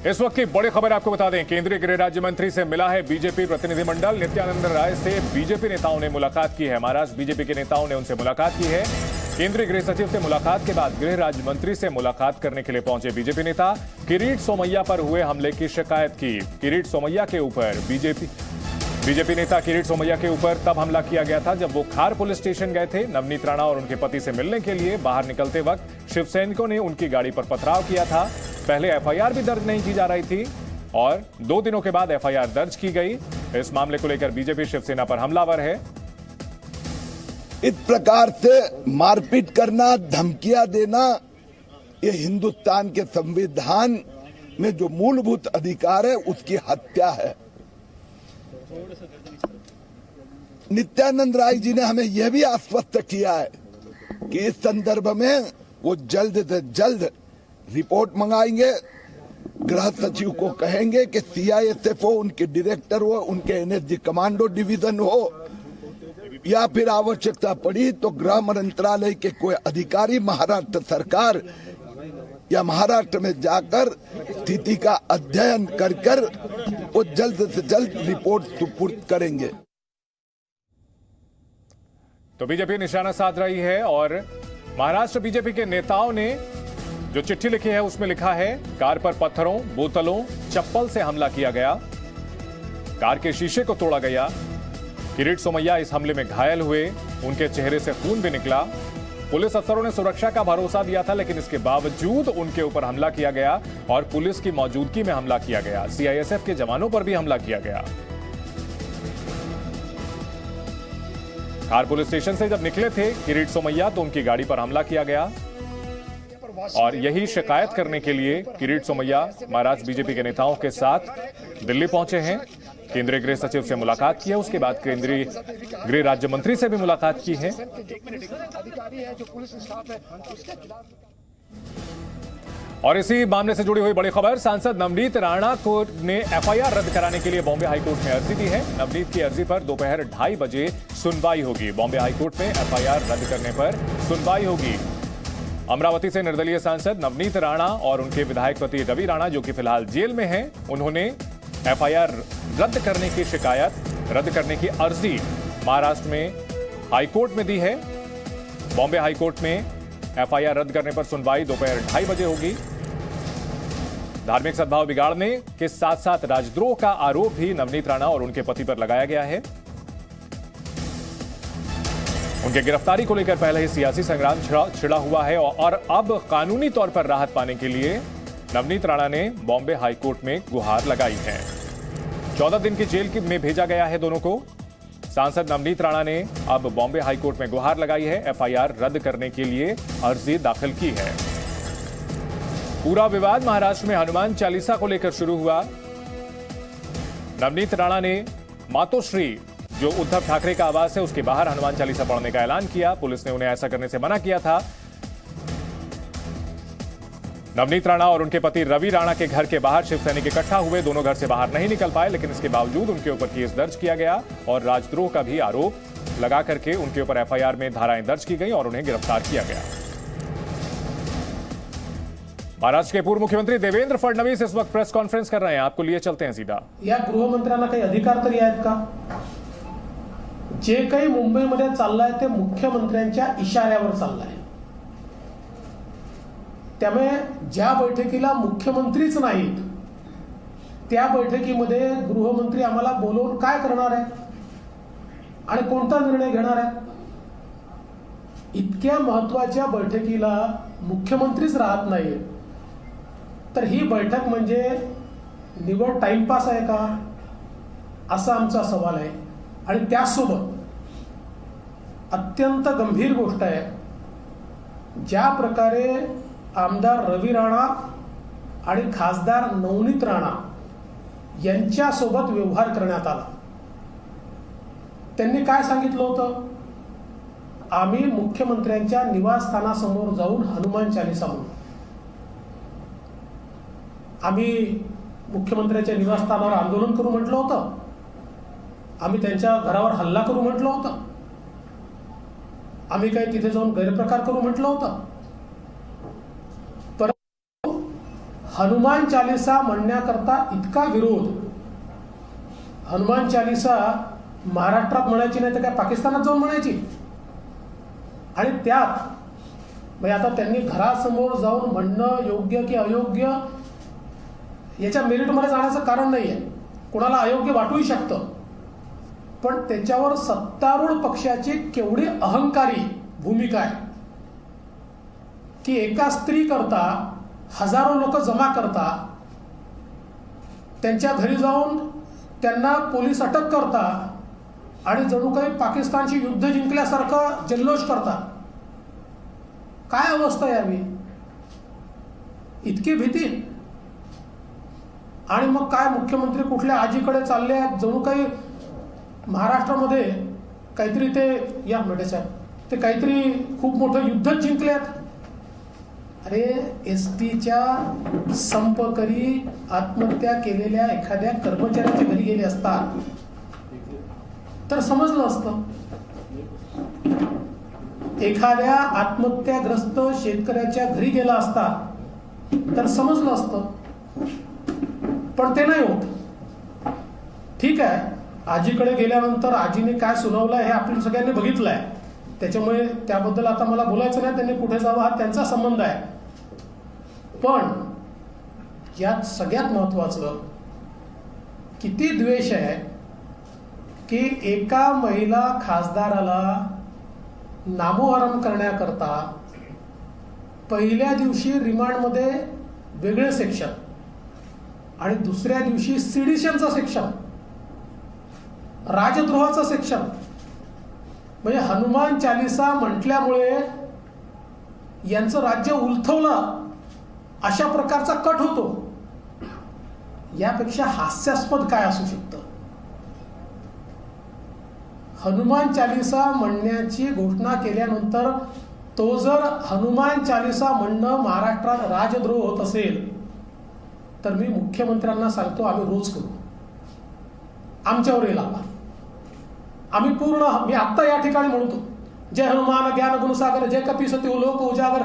इस वक्त की बड़ी खबर आपको बता दें, केंद्रीय गृह राज्य मंत्री से मिला है बीजेपी प्रतिनिधिमंडल। नित्यानंद राय से बीजेपी नेताओं ने मुलाकात की है। महाराष्ट्र बीजेपी के नेताओं ने उनसे मुलाकात की है। केंद्रीय गृह सचिव से मुलाकात के बाद गृह राज्य मंत्री से मुलाकात करने के लिए पहुंचे बीजेपी नेता। किरीट सोमैया पर हुए हमले की शिकायत की। किरीट सोमैया के ऊपर बीजेपी नेता किरीट सोमैया के ऊपर तब हमला किया गया था जब वो खार पुलिस स्टेशन गए थे। नवनीत राणा और उनके पति से मिलने के लिए बाहर निकलते वक्त शिव सैनिकों ने उनकी गाड़ी पर पथराव किया था। पहले एफआईआर भी दर्ज नहीं की जा रही थी और 2 दिनों के बाद एफआईआर दर्ज की गई। इस मामले को लेकर बीजेपी शिवसेना पर हमलावर है। इस प्रकार से मारपीट करना, धमकियां देना, ये हिंदुस्तान के संविधान में जो मूलभूत अधिकार है उसकी हत्या है। नित्यानंद राय जी ने हमें यह भी आश्वस्त किया है कि इस संदर्भ में वो जल्द से जल्द रिपोर्ट मंगाएंगे। गृह सचिव को कहेंगे कि सीआईएसएफ हो, उनके डायरेक्टर हो, उनके एनएसजी कमांडो डिवीजन हो, या फिर आवश्यकता पड़ी तो गृह मंत्रालय के कोई अधिकारी महाराष्ट्र सरकार या महाराष्ट्र में जाकर स्थिति का अध्ययन कर वो जल्द से जल्द रिपोर्ट सुपुर्द करेंगे। तो बीजेपी निशाना साध रही है और महाराष्ट्र बीजेपी के नेताओं ने जो चिट्ठी लिखी है उसमें लिखा है, कार पर पत्थरों, बोतलों, चप्पल से हमला किया गया, कार के शीशे को तोड़ा गया। किरीट सोमैया इस हमले में घायल हुए, उनके चेहरे से खून भी निकला। पुलिस अफसरों ने सुरक्षा का भरोसा दिया था, लेकिन इसके बावजूद उनके ऊपर हमला किया गया और पुलिस की मौजूदगी में हमला किया गया। सीआईएसएफ के जवानों पर भी हमला किया गया। खार पुलिस स्टेशन से जब निकले थे किरीट सोमैया तो उनकी गाड़ी पर हमला किया गया और यही शिकायत करने के लिए किरीट सोमैया महाराष्ट्र बीजेपी के नेताओं के साथ दिल्ली पहुंचे हैं। केंद्रीय गृह सचिव से मुलाकात की है, उसके बाद केंद्रीय गृह राज्य मंत्री से भी मुलाकात की है। और इसी मामले से जुड़ी हुई बड़ी खबर, सांसद नवनीत राणा को ने एफआईआर रद्द कराने के लिए बॉम्बे हाईकोर्ट में अर्जी दी है। नवनीत की अर्जी पर दोपहर 2:30 बजे सुनवाई होगी। बॉम्बे हाईकोर्ट में एफआईआर रद्द करने पर सुनवाई होगी। अमरावती से निर्दलीय सांसद नवनीत राणा और उनके विधायक पति रवि राणा, जो कि फिलहाल जेल में हैं, उन्होंने एफआईआर रद्द करने की शिकायत, रद्द करने की अर्जी महाराष्ट्र में हाईकोर्ट में दी है। बॉम्बे हाईकोर्ट में एफआईआर रद्द करने पर सुनवाई दोपहर 2:30 बजे होगी। धार्मिक सद्भाव बिगाड़ने के साथ साथ राजद्रोह का आरोप भी नवनीत राणा और उनके पति पर लगाया गया है। उनके गिरफ्तारी को लेकर पहले ही सियासी संग्राम छिड़ा हुआ है और अब कानूनी तौर पर राहत पाने के लिए नवनीत राणा ने बॉम्बे हाईकोर्ट में गुहार लगाई है। 14 दिन की जेल में भेजा गया है दोनों को। सांसद नवनीत राणा ने अब बॉम्बे हाईकोर्ट में गुहार लगाई है, एफआईआर रद्द करने के लिए अर्जी दाखिल की है। पूरा विवाद महाराष्ट्र में हनुमान चालीसा को लेकर शुरू हुआ। नवनीत राणा ने मातोश्री, जो उद्धव ठाकरे का आवास है, उसके बाहर हनुमान चालीसा पढ़ने का ऐलान किया। पुलिस ने उन्हें ऐसा करने से मना किया था। नवनीत राणा और उनके पति रवि राणा के घर के बाहर शिव सैनिक इकट्ठा हुए। दोनों घर से बाहर नहीं निकल पाए, लेकिन इसके बावजूद उनके ऊपर केस दर्ज किया गया और राजद्रोह का भी आरोप लगा करके उनके ऊपर एफआईआर में धाराएं दर्ज की गई और उन्हें गिरफ्तार किया गया। महाराष्ट्र के पूर्व मुख्यमंत्री देवेंद्र फडणवीस इस वक्त प्रेस कॉन्फ्रेंस कर रहे हैं, आपको लिए चलते हैं सीधा। या गृहमंत्र्यांना काही अधिकार तरी आहेत का? जे काही मुंबईमध्ये चाललंय ते मुख्यमंत्र्यांच्या इशाऱ्यावर चाललंय। त्यामुळे ज्या बैठकीला मुख्यमंत्रीच नाहीत त्या बैठकीमध्ये गृहमंत्री आम्हाला बोलवून काय करणार आहे आणि कोणता निर्णय घेणार आहे? इतक्या महत्त्वाच्या बैठकीला मुख्यमंत्रीच राहत नाही तर ही बैठक म्हणजे निवड टाइमपास आहे का, असा आमचा सवाल आहे। आणि त्यासोबत अत्यंत गंभीर गोष्ट आहे, ज्या प्रकारे आमदार रवि राणा आणि खासदार नवनीत राणा यांच्यासोबत व्यवहार करण्यात आला। त्यांनी काय सांगितलं होतं? आम्ही मुख्यमंत्र्यांच्या निवासस्थानासमोर जाऊन हनुमान चालीसा म्हणू, आम्ही मुख्यमंत्र्यांच्या निवासस्थानावर आंदोलन करू म्हटलं होतं, आम्ही त्यांच्या घरावर हल्ला करू म्हटलं होतं, आम्ही काही तिथे जाऊन गैरप्रकार करू म्हटलं होतं। परंतु हनुमान चालीसा म्हणण्याकरता इतका विरोध. हनुमान चालीसा महाराष्ट्रात म्हणायची नाही तर काय पाकिस्तानात जाऊन म्हणायची. आणि त्यात म्हणजे आता त्यांनी घरासमोर जाऊन म्हणणं योग्य की अयोग्य याच्या मेरिटमध्ये जाण्याचं कारण नाही आहे. कोणाला अयोग्य वाटूही शकतं, पण त्याच्यावर सत्तारूढ पक्षाची केवढी अहंकारी भूमिका आहे की एका स्त्री करता हजारो लोक जमा करता, त्यांच्या घरी जाऊन त्यांना पोलीस अटक करता आणि जणू काही पाकिस्तानशी युद्ध जिंकल्यासारखं जल्लोष करता. काय अवस्था यावी, इतकी भीती. आणि मग काय मुख्यमंत्री कुठल्या आजीकडे चालले आहेत, जणू काही महाराष्ट्रामध्ये काहीतरी ते या साहेब ते काहीतरी खूप मोठं युद्ध जिंकल्यात. अरे एसटीच्या संपकरी आत्महत्या केलेल्या एखाद्या कर्मचाऱ्याच्या घरी गेले असता तर समजलं असतं. एखाद्या आत्महत्याग्रस्त शेतकऱ्याच्या घरी गेला असता तर समजलं असतं, पण ते नाही होत. ठीक आहे, आजीकडे गेल्यानंतर आजीने काय सुनावलं हे आपण सगळ्यांनी बघितलंय, त्याच्यामुळे त्याबद्दल आता मला बोलायचं नाही, त्यांनी कुठे जावं हा त्यांचा संबंध आहे. पण यात सगळ्यात महत्वाचं किती द्वेष आहे की एका महिला खासदाराला नामोहरम करण्याकरता पहिल्या दिवशी रिमांडमध्ये वेगळे सेक्शन आणि दुसऱ्या दिवशी सिडिशनचं सेक्शन, राजद्रोहाचं सेक्शन. म्हणजे हनुमान चालीसा म्हटल्यामुळे यांचं राज्य उलथवलं अशा प्रकारचा कट होतो. यापेक्षा हास्यास्पद काय असू शकतं. हनुमान चालीसा म्हणण्याची घोषणा केल्यानंतर तो जर हनुमान चालीसा म्हणणं महाराष्ट्रात राजद्रोह होत असेल तर मी मुख्यमंत्र्यांना सांगतो आम्ही रोज करू, आमच्यावर येईल. आम्ही पूर्ण, मी आत्ता या ठिकाणी म्हणतो, जय हनुमान ज्ञान गुणसागर जय कपीसती लोक उजागर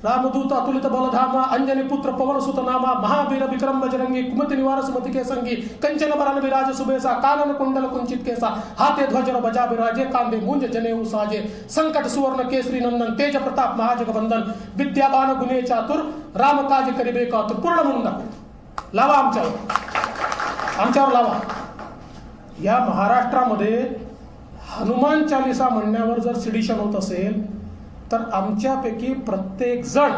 रामदूत अतुलित बलधामा अंजनी पुत्र पवन सुत नामा महावीर विक्रम बजरंगी कुमति निवार सुमति के संगी कंचन बरन विराज सुबेसा कानन कुंडल कुंचित केसा हाथे ध्वजर बजा विराजे कांदे मुंज जनेऊ साजे संकट सुवर्ण केसरी नंदन तेज प्रताप महाजगवंदन विद्याबान गुणे चातुर राम काज करिबे कातुर. पूर्ण म्हणून दाखव, लावा आमच्यावर लावा. या महाराष्ट्रामध्ये हनुमान चालीसा म्हणण्यावर जर सिडिशन होत असेल तर आमच्यापैकी प्रत्येक जण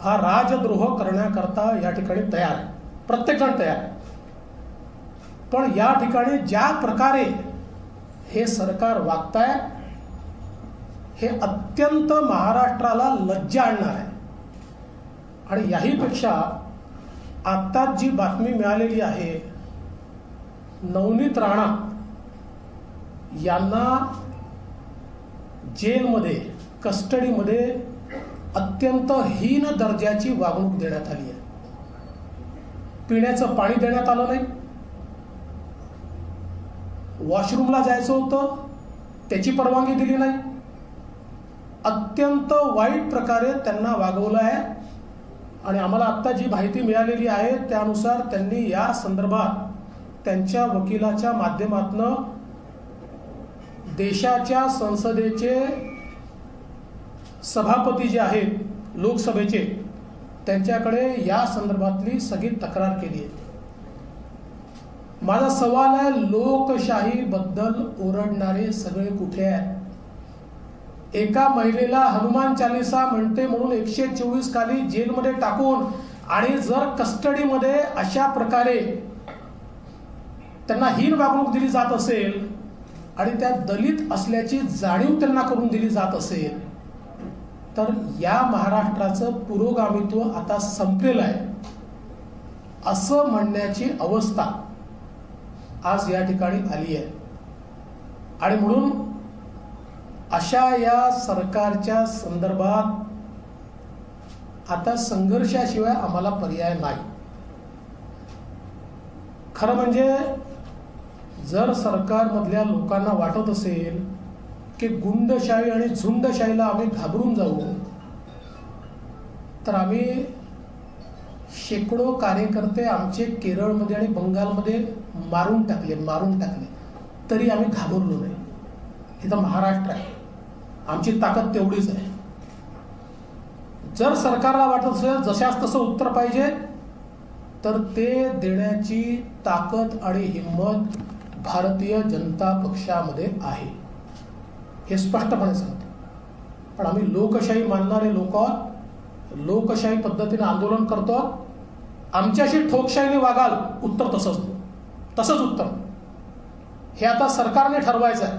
हा राजद्रोह करण्याकरता या ठिकाणी तयार आहे, प्रत्येक जण तयार आहे. पण या ठिकाणी ज्या प्रकारे हे सरकार वागताय हे अत्यंत महाराष्ट्राला लज्जा आणणार आहे. आणि याहीपेक्षा आता जी बातमी मिळालेली आहे, नवनीत राणा यांना जेलमध्ये कस्टडीमध्ये अत्यंत हीन दर्जाची वागणूक देण्यात आली आहे. पिण्याचं पाणी देण्यात आलं नाही, वॉशरूमला जायचं होतं त्याची परवानगी दिली नाही. अत्यंत वाईट प्रकारे त्यांना वागवलं आहे. आणि आम्हाला आत्ता जी माहिती मिळालेली आहे त्यानुसार त्यांनी या संदर्भात त्यांच्या वकिलाच्या माध्यमातून देशाच्या संसदेचे सभापती जे आहेत लोकसभेचे त्यांच्याकडे या संदर्भातली सगळी तक्रार केली आहे. माझा सवाल आहे, लोकशाही बद्दल ओरडणारे सगळे कुठे आहेत? एका महिलेला हनुमान चालीसा म्हणते म्हणून 124 खाली जेलमध्ये टाकून आणि जर कस्टडीमध्ये अशा प्रकारे त्यांना हीन वागणूक दिली जात असेल आणि त्या दलित असल्याची जाणीव त्यांना करून दिली जात असेल तर या महाराष्ट्राचं पुरोगामित्व आता संपलेलं आहे असं म्हणण्याची अवस्था आज या ठिकाणी आली आहे. आणि म्हणून अशा या सरकारच्या संदर्भात आता संघर्षाशिवाय आम्हाला पर्याय नाही. खरं म्हणजे जर सरकारमधल्या लोकांना वाटत असेल की गुंडशाही आणि झुंडशाहीला आम्ही घाबरून जाऊ तर आम्ही शेकडो कार्यकर्ते आमचे केरळमध्ये आणि बंगालमध्ये मारून टाकले तरी आम्ही घाबरलो नाही. इथं महाराष्ट्र आहे, आमची ताकद तेवढीच आहे. जर सरकारला वाटत असेल जशास तसं उत्तर पाहिजे तर ते देण्याची ताकद आणि हिंमत भारतीय जनता पक्षामध्ये आहे, हे स्पष्टपणे सांगतो. पण आम्ही लोकशाही मानणारे लोक आहोत, लोकशाही पद्धतीने आंदोलन करतो. आमच्याशी ठोकशाहीने वागाल, उत्तर तसंच उत्तर. हे आता सरकारने ठरवायचं आहे.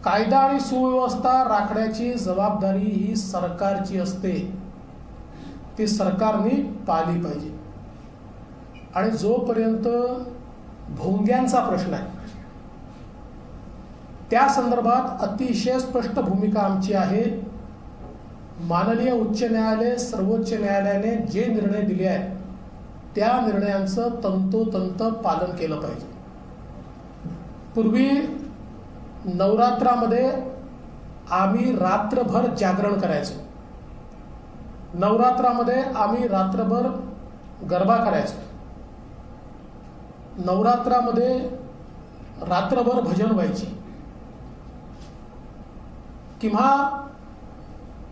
कायदा आणि सुव्यवस्था राखण्याची जबाबदारी ही सरकारची असते, ती सरकारने पाळली पाहिजे. आणि जोपर्यंत भोंग्यांचा प्रश्न आहे त्या संदर्भात अतिशय स्पष्ट भूमिका आमची आहे. माननीय उच्च न्यायालय, सर्वोच्च न्यायालयाने जे निर्णय दिले आहेत त्या निर्णयांचं तंतोतंत पालन केलं पाहिजे. पूर्वी नवरात्रामध्ये आम्ही रात्रभर जागरण करायचो, नवरात्रामध्ये आम्ही रात्रभर गरबा करायचो, नवरात्रामध्ये रात्रभर भजन व्हायची. किंवा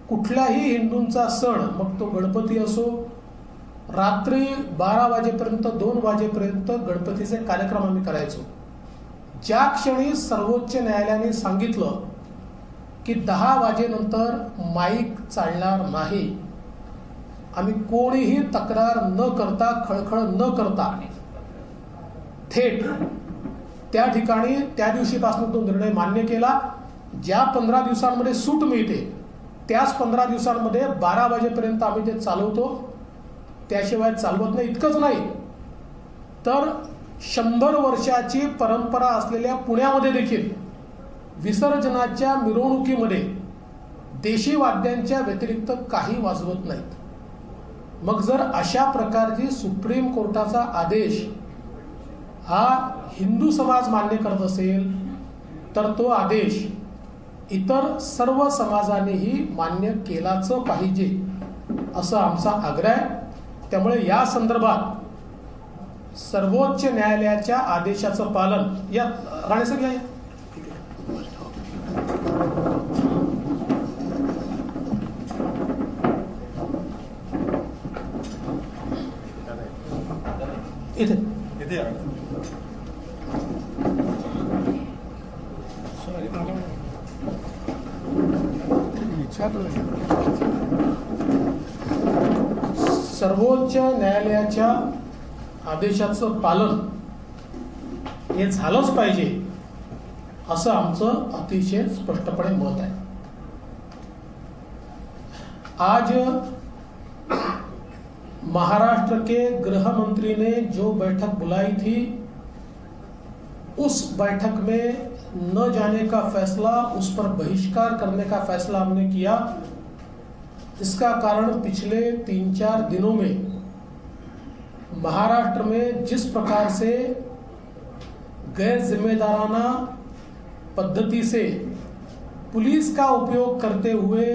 कुठल्याही हिंदूंचा सण, मग तो गणपती असो, रात्री 12 वाजेपर्यंत 2 वाजेपर्यंत गणपतीचे कार्यक्रम आम्ही करायचो. ज्या क्षणी सर्वोच्च न्यायालयाने सांगितलं की 10 वाजेनंतर माईक चालणार नाही, आम्ही कोणीही तक्रार न करता, खळखळ न करता थेट त्या ठिकाणी त्या दिवशीपासून तो निर्णय मान्य केला. ज्या 15 दिवसांमध्ये सूट मिळते त्याच 15 दिवसांमध्ये 12 वाजेपर्यंत आम्ही ते चालवतो, त्याशिवाय चालवत नाही. इतकंच नाही तर 100 वर्षाची परंपरा असलेल्या पुण्यामध्ये देखील विसर्जनाच्या मिरवणुकीमध्ये देशी वाद्यांच्या व्यतिरिक्त काही वाजवत नाहीत. मग जर अशा प्रकारची सुप्रीम कोर्टाचा आदेश हा हिंदू समाज मान्य करत असेल तर तो आदेश इतर सर्व समाजानेही मान्य केलाच पाहिजे, असा आमचा आग्रह आहे. त्यामुळे या संदर्भात सर्वोच्च न्यायालयाच्या आदेशाचं पालन, या राणेसाहेब या इथे सर्वोच्च न्यायालयाच्या आदेशाचं पालन हे झालंच पाहिजे, असं आमचं अतिशय स्पष्टपणे मत आहे. आज महाराष्ट्र के गृह मंत्री ने जो बैठक बुलाई थी, उस बैठक में न जाने का फैसला, उस पर बहिष्कार करने का फैसला हमने किया. इसका कारण पिछले 3-4 दिनों में महाराष्ट्र में जिस प्रकार से गैर जिम्मेदाराना पद्धति से पुलिस का उपयोग करते हुए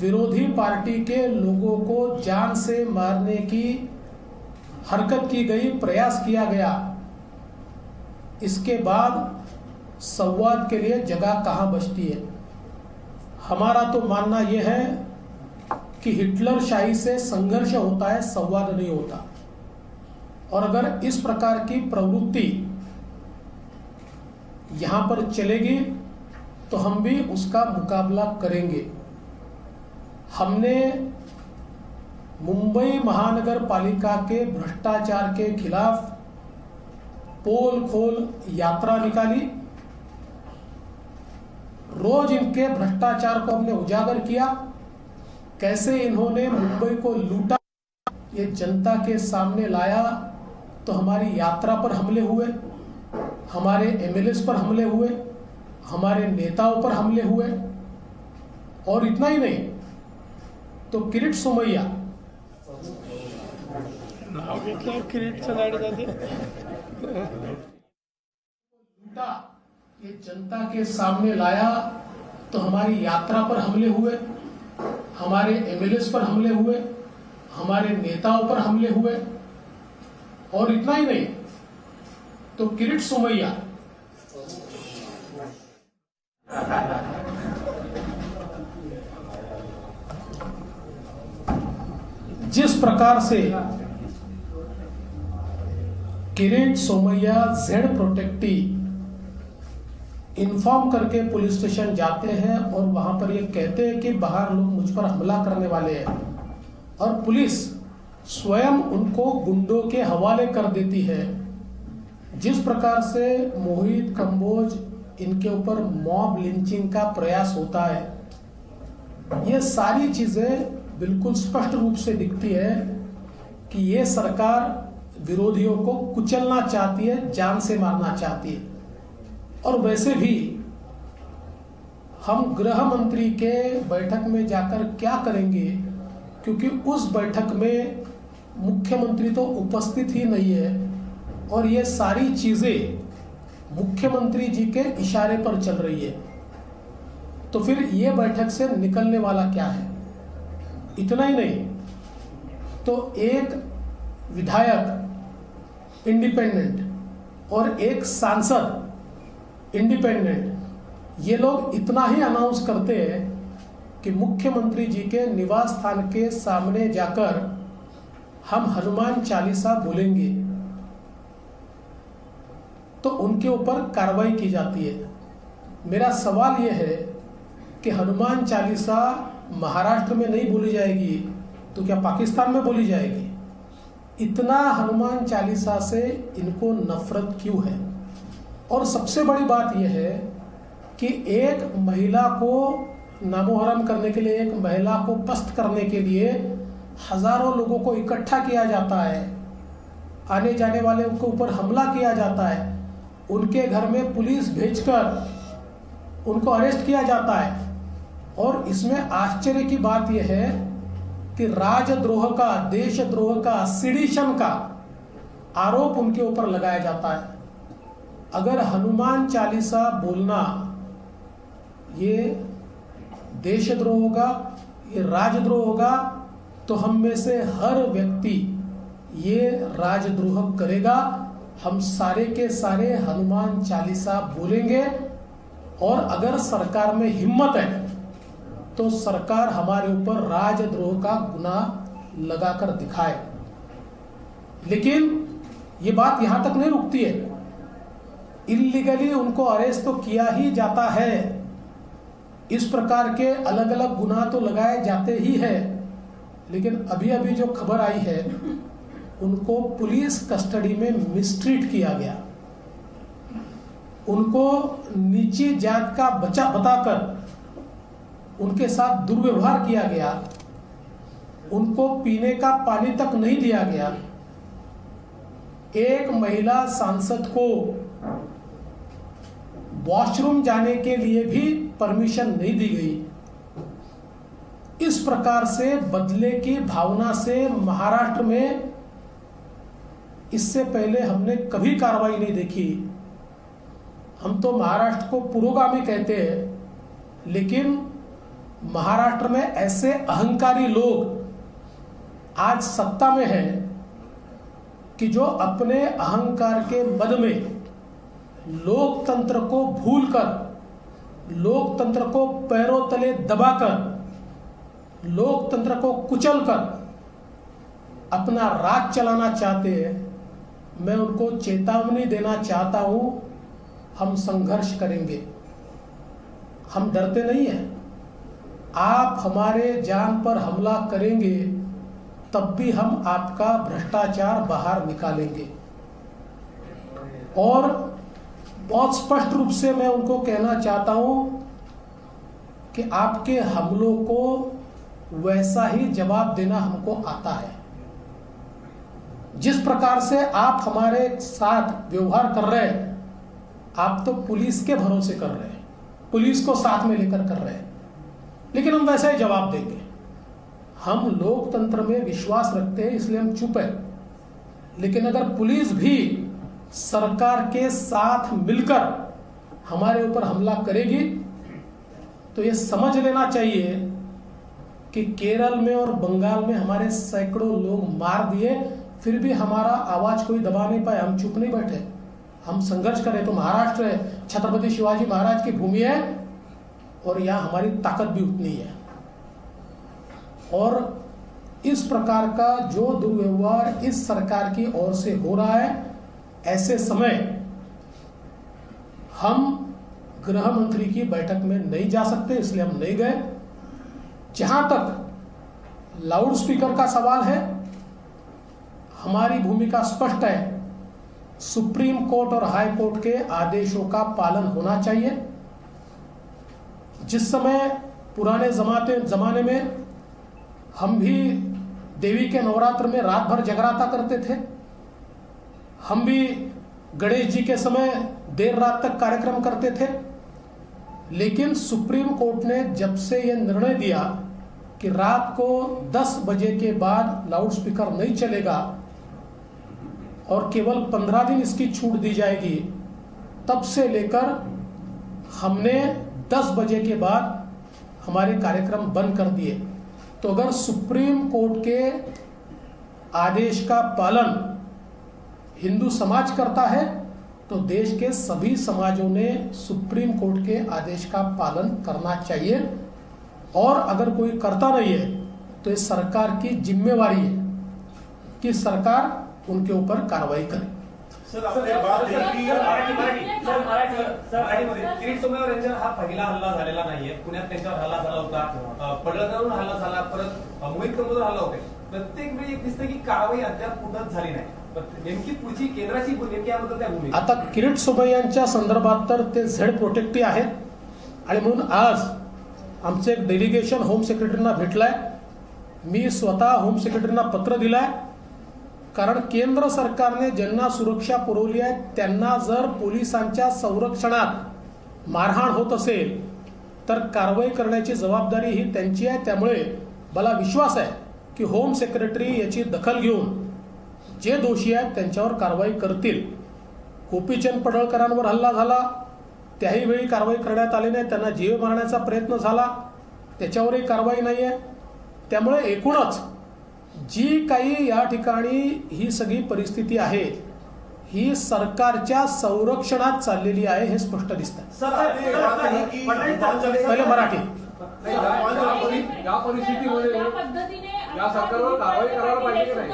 विरोधी पार्टी के लोगों को जान से मारने की हरकत की गई, प्रयास किया गया, इसके बाद संवाद के लिए जगह कहां बचती है. हमारा तो मानना यह है कि हिटलर शाही से संघर्ष होता है, संवाद नहीं होता. और अगर इस प्रकार की प्रवृत्ति यहां पर चलेगी तो हम भी उसका मुकाबला करेंगे. हमने मुंबई महानगर पालिका के भ्रष्टाचार के खिलाफ पोल खोल यात्रा निकाली. रोज इनके भ्रष्टाचार को हमने उजागर किया, कैसे इन्होंने मुंबई को लूटा, ये जनता के सामने लाया. तो हमारी यात्रा पर हमले हुए, हमारे एमएलएस पर हमले हुए, हमारे नेताओं पर हमले हुए. और इतना ही नहीं तो किरीट सोमैया लूटा, ये जनता के सामने लाया. तो हमारी यात्रा पर हमले हुए, हमारे एमएलएस पर हमले हुए, हमारे नेताओं पर हमले हुए, और इतना ही नहीं तो किरीट सोमैया जिस प्रकार से Kirit Somaiya Z protectee inform करके पुलिस स्टेशन जाते हैं और वहां पर ये कहते हैं कि बाहर लोग मुझ पर हमला करने वाले हैं, और पुलिस स्वयं उनको गुंडों के हवाले कर देती है। जिस प्रकार से मोहित कंबोज इनके ऊपर मॉब लिंचिंग का प्रयास होता है, ये सारी चीजें बिल्कुल स्पष्ट रूप से दिखती है कि ये सरकार विरोधियों को कुचलना चाहती है, जान से मारना चाहती है। और वैसे भी हम गृह मंत्री के बैठक में जाकर क्या करेंगे, क्योंकि उस बैठक में मुख्यमंत्री तो उपस्थित ही नहीं है और ये सारी चीजें मुख्यमंत्री जी के इशारे पर चल रही है। तो फिर ये बैठक से निकलने वाला क्या है? इतना ही नहीं तो एक विधायक इंडिपेंडेंट और एक सांसद इंडिपेंडेंट, ये लोग इतना ही अनाउंस करते हैं कि मुख्यमंत्री जी के निवास स्थान के सामने जाकर हम हनुमान चालीसा बोलेंगे तो उनके ऊपर कार्रवाई की जाती है। मेरा सवाल यह है कि हनुमान चालीसा महाराष्ट्र में नहीं बोली जाएगी तो क्या पाकिस्तान में बोली जाएगी? इतना हनुमान चालीसा से इनको नफरत क्यों है? और सबसे बड़ी बात यह है कि एक महिला को नामोहरम करने के लिए, एक महिला को पस्त करने के लिए हजारों लोगों को इकट्ठा किया जाता है, आने जाने वाले के ऊपर हमला किया जाता है, उनके घर में पुलिस भेजकर उनको अरेस्ट किया जाता है। और इसमें आश्चर्य की बात यह है कि राजद्रोह का, देशद्रोह का, सिडिशन का आरोप उनके ऊपर लगाया जाता है। अगर हनुमान चालीसा बोलना ये देशद्रोह होगा, ये राजद्रोह होगा, तो हम में से हर व्यक्ति ये राजद्रोह करेगा। हम सारे के सारे हनुमान चालीसा बोलेंगे और अगर सरकार में हिम्मत है तो सरकार हमारे ऊपर राजद्रोह का गुनाह लगाकर दिखाए। लेकिन ये बात यहां तक नहीं रुकती है, इल्लीगली उनको अरेस्ट तो किया ही जाता है, इस प्रकार के अलग अलग गुनाह तो लगाए जाते ही है। लेकिन अभी अभी जो खबर आई है, उनको पुलिस कस्टडी में मिसट्रीट किया गया, उनको नीची जात का बच्चा बताकर उनके साथ दुर्व्यवहार किया गया, उनको पीने का पानी तक नहीं दिया गया। एक महिला सांसद को वॉशरूम जाने के लिए भी परमिशन नहीं दी गई। इस प्रकार से बदले की भावना से महाराष्ट्र में इससे पहले हमने कभी कार्रवाई नहीं देखी। हम तो महाराष्ट्र को पुरोगामी कहते हैं, लेकिन महाराष्ट्र में ऐसे अहंकारी लोग आज सत्ता में हैं कि जो अपने अहंकार के मद में लोकतंत्र को भूलकर, लोकतंत्र को पैरों तले दबाकर, लोकतंत्र को कुचलकर अपना राज चलाना चाहते हैं। मैं उनको चेतावनी देना चाहता हूं, हम संघर्ष करेंगे, हम डरते नहीं हैं। आप हमारे जान पर हमला करेंगे तब भी हम आपका भ्रष्टाचार बाहर निकालेंगे। और बहुत स्पष्ट रूप से मैं उनको कहना चाहता हूं कि आपके हमलों को वैसा ही जवाब देना हमको आता है। जिस प्रकार से आप हमारे साथ व्यवहार कर रहे हैं, आप तो पुलिस के भरोसे कर रहे हैं, पुलिस को साथ में लेकर कर रहे हैं, लेकिन हम वैसा ही जवाब देंगे। हम लोकतंत्र में विश्वास रखते हैं, इसलिए हम चुप हैं। लेकिन अगर पुलिस भी सरकार के साथ मिलकर हमारे ऊपर हमला करेगी तो ये समझ लेना चाहिए कि केरल में और बंगाल में हमारे सैकड़ों लोग मार दिए, फिर भी हमारा आवाज कोई दबा नहीं पाए। हम चुप नहीं बैठे, हम संघर्ष करें। तो महाराष्ट्र है, छत्रपति शिवाजी महाराज की भूमि है और यहाँ हमारी ताकत भी उतनी है। और इस प्रकार का जो दुर्व्यवहार इस सरकार की ओर से हो रहा है, ऐसे समय हम गृह मंत्री की बैठक में नहीं जा सकते, इसलिए हम नहीं गए। जहां तक लाउड स्पीकर का सवाल है, हमारी भूमिका स्पष्ट है। सुप्रीम कोर्ट और हाई कोर्ट के आदेशों का पालन होना चाहिए। जिस समय पुराने जमाने में हम भी देवी के नवरात्र में रात भर जगराता करते थे, हम भी गणेश जी के समय देर रात तक कार्यक्रम करते थे, लेकिन सुप्रीम कोर्ट ने जब से यह निर्णय दिया कि रात को 10 बजे के बाद लाउड स्पीकर नहीं चलेगा और केवल 15 दिन इसकी छूट दी जाएगी, तब से लेकर हमने 10 बजे के बाद हमारे कार्यक्रम बंद कर दिए। तो अगर सुप्रीम कोर्ट के आदेश का पालन हिंदू समाज करता है, तो देश के सभी समाजों ने सुप्रीम कोर्ट के आदेश का पालन करना चाहिए। और अगर कोई करता नहीं है तो ये सरकार की जिम्मेवारी है कि सरकार उनके ऊपर कार्रवाई करे। किरीट सोमय्या यांच्यावर हा पहिला हल्ला झालेला नाहीये, पुण्यात त्यांच्यावर हल्ला झाला होता, पडळकरहून हल्ला झाला, परत मोहित कंबोजवर हल्ला होते। प्रत्येक वेळी एक दिसतं की कारवाई अद्याप कुठंच झाली नाही। नेमकी पुढची केंद्राची नेमकी याबद्दल काय भूमिका? आता किरीट सोमय्यांच्या संदर्भात तर ते झेड प्रोटेक्टिव्ह आहेत आणि म्हणून आज आमचं एक डेलिगेशन होम सेक्रेटरींना भेटलंय। मी स्वतः होम सेक्रेटरींना पत्र दिलंय, कारण केंद्र सरकारने ज्यांना सुरक्षा पुरवली आहे त्यांना जर पोलिसांच्या संरक्षणात मारहाण होत असेल तर कारवाई करण्याची जबाबदारी ही त्यांची आहे। त्यामुळे मला विश्वास आहे की होम सेक्रेटरी याची दखल घेऊन जे दोषी आहेत त्यांच्यावर कारवाई करतील। गोपीचंद पडळकरांवर हल्ला झाला, त्याही वेळी कारवाई करण्यात आली नाही, त्यांना जीव मारण्याचा प्रयत्न झाला, त्याच्यावरही कारवाई नाही आहे। त्यामुळे एकूणच जी काही या ठिकाणी ही सगळी परिस्थिती आहे ही सरकारच्या संरक्षणात चाललेली आहे हे स्पष्ट दिसतं। पहिले मराठी या परिस्थितीमध्ये या सरकारवर कारवाई करायला पाहिजे की नाही?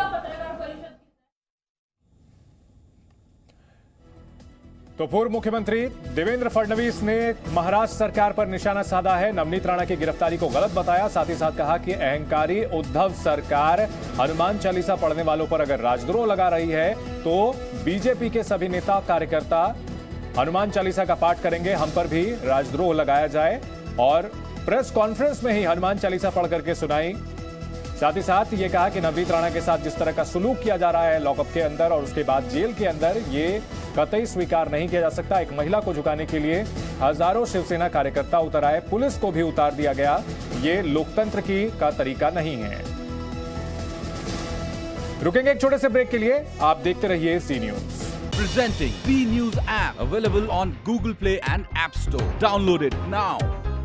तो पूर्व मुख्यमंत्री देवेंद्र फडणवीस ने महाराष्ट्र सरकार पर निशाना साधा है। नवनीत राणा की गिरफ्तारी को गलत बताया, साथ ही साथ कहा कि अहंकारी उद्धव सरकार हनुमान चालीसा पढ़ने वालों पर अगर राजद्रोह लगा रही है तो बीजेपी के सभी नेता कार्यकर्ता हनुमान चालीसा का पाठ करेंगे, हम पर भी राजद्रोह लगाया जाए। और प्रेस कॉन्फ्रेंस में ही हनुमान चालीसा पढ़ करके सुनाई। साथ ही साथ ये कहा कि नवनीत राणा के साथ जिस तरह का सुलूक किया जा रहा है लॉकअप के अंदर और उसके बाद जेल के अंदर, ये कतई स्वीकार नहीं किया जा सकता। एक महिला को झुकाने के लिए हजारों शिवसेना कार्यकर्ता उतर आए, पुलिस को भी उतार दिया गया। ये लोकतंत्र का तरीका नहीं है। रुकेंगे एक छोटे से ब्रेक के लिए, आप देखते रहिए सी news. Presenting B News app available on Google Play and App Store. Download it now.